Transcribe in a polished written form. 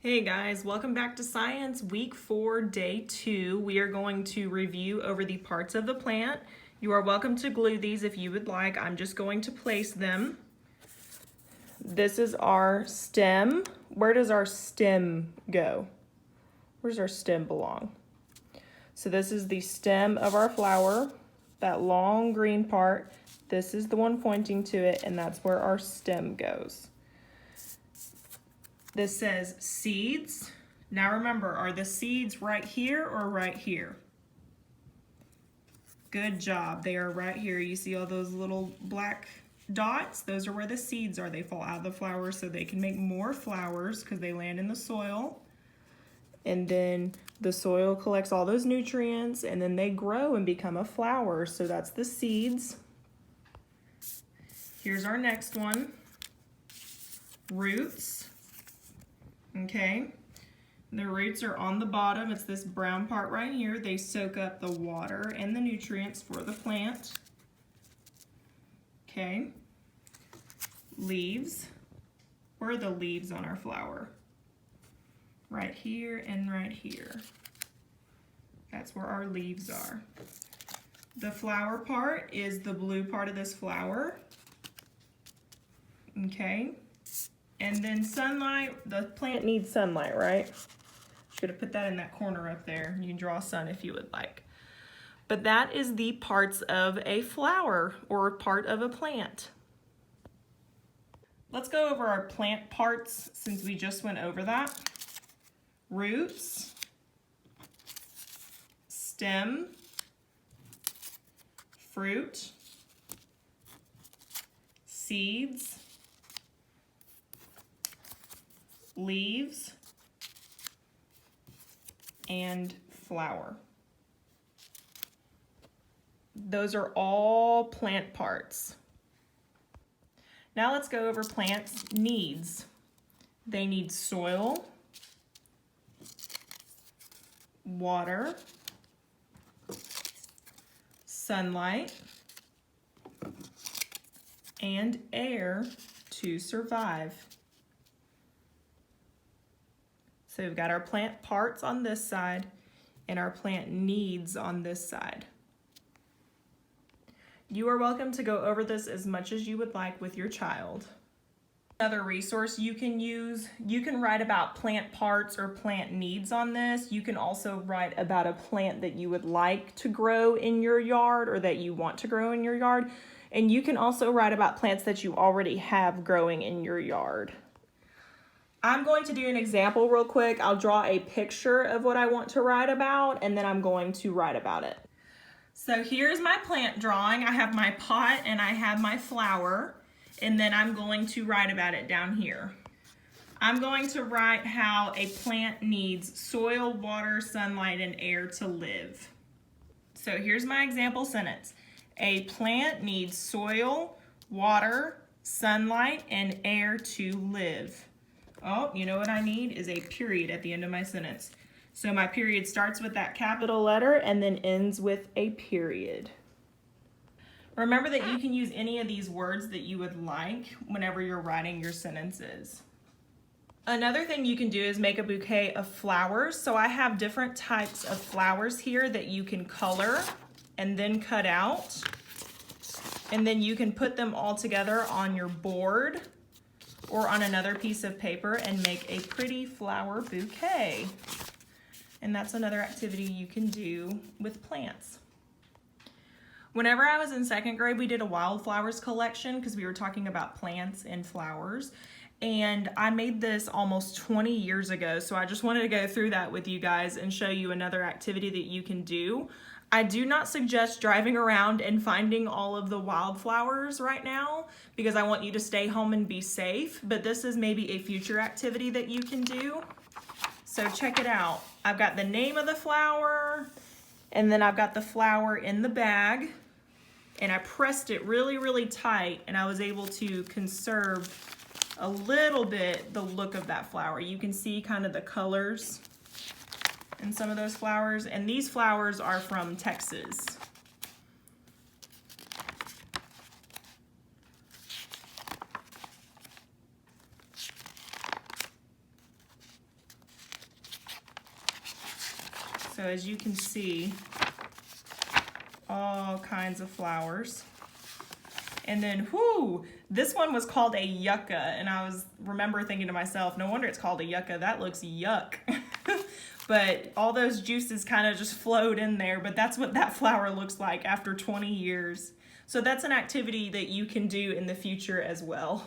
Hey guys, welcome back to Science Week 4, Day 2. We are going to review over the parts of the plant. You are welcome to glue these if you would like. I'm just going to place them. This is our stem. Where does our stem go? Where does our stem belong? So this is the stem of our flower, that long green part. This is the one pointing to it, and that's where our stem goes. This says seeds. Now remember, are the seeds right here or right here? Good job, they are right here. You see all those little black dots? Those are where the seeds are. They fall out of the flower so they can make more flowers because they land in the soil. And then the soil collects all those nutrients and then they grow and become a flower. So that's the seeds. Here's our next one. Roots. Okay, the roots are on the bottom. It's this brown part right here. They soak up the water and the nutrients for the plant. Okay, leaves. Where are the leaves on our flower? Right here and right here. That's where our leaves are. The flower part is the blue part of this flower. Okay. And then sunlight, the plant needs sunlight, right? Should have put that in that corner up there. You can draw sun if you would like. But that is the parts of a flower or part of a plant. Let's go over our plant parts since we just went over that. Roots, stem, fruit, seeds, leaves, and flower. Those are all plant parts. Now let's go over plants' needs. They need soil, water, sunlight, and air to survive. So we've got our plant parts on this side and our plant needs on this side. You are welcome to go over this as much as you would like with your child. Another resource you can use, you can write about plant parts or plant needs on this. You can also write about a plant that you would like to grow in your yard or that you want to grow in your yard. And you can also write about plants that you already have growing in your yard. I'm going to do an example real quick. I'll draw a picture of what I want to write about, and then I'm going to write about it. So here's my plant drawing. I have my pot and I have my flower, and then I'm going to write about it down here. I'm going to write how a plant needs soil, water, sunlight, and air to live. So here's my example sentence. A plant needs soil, water, sunlight, and air to live. Oh, you know what I need is a period at the end of my sentence. So my period starts with that capital letter and then ends with a period. Remember that you can use any of these words that you would like whenever you're writing your sentences. Another thing you can do is make a bouquet of flowers. So I have different types of flowers here that you can color and then cut out. And then you can put them all together on your board or on another piece of paper and make a pretty flower bouquet. And that's another activity you can do with plants. Whenever I was in second grade, we did a wildflowers collection because we were talking about plants and flowers. And I made this almost 20 years ago, so I just wanted to go through that with you guys and show you another activity that you can do. I do not suggest driving around and finding all of the wildflowers right now because I want you to stay home and be safe, but this is maybe a future activity that you can do. So check it out. I've got the name of the flower, and then I've got the flower in the bag, and I pressed it really, really tight, and I was able to conserve a little bit the look of that flower. You can see kind of the colors in some of those flowers, and these flowers are from Texas. So as you can see, all kinds of flowers. And then, whoo, this one was called a yucca. And I remember thinking to myself, no wonder it's called a yucca. That looks yuck. But all those juices kind of just flowed in there. But that's what that flower looks like after 20 years. So that's an activity that you can do in the future as well.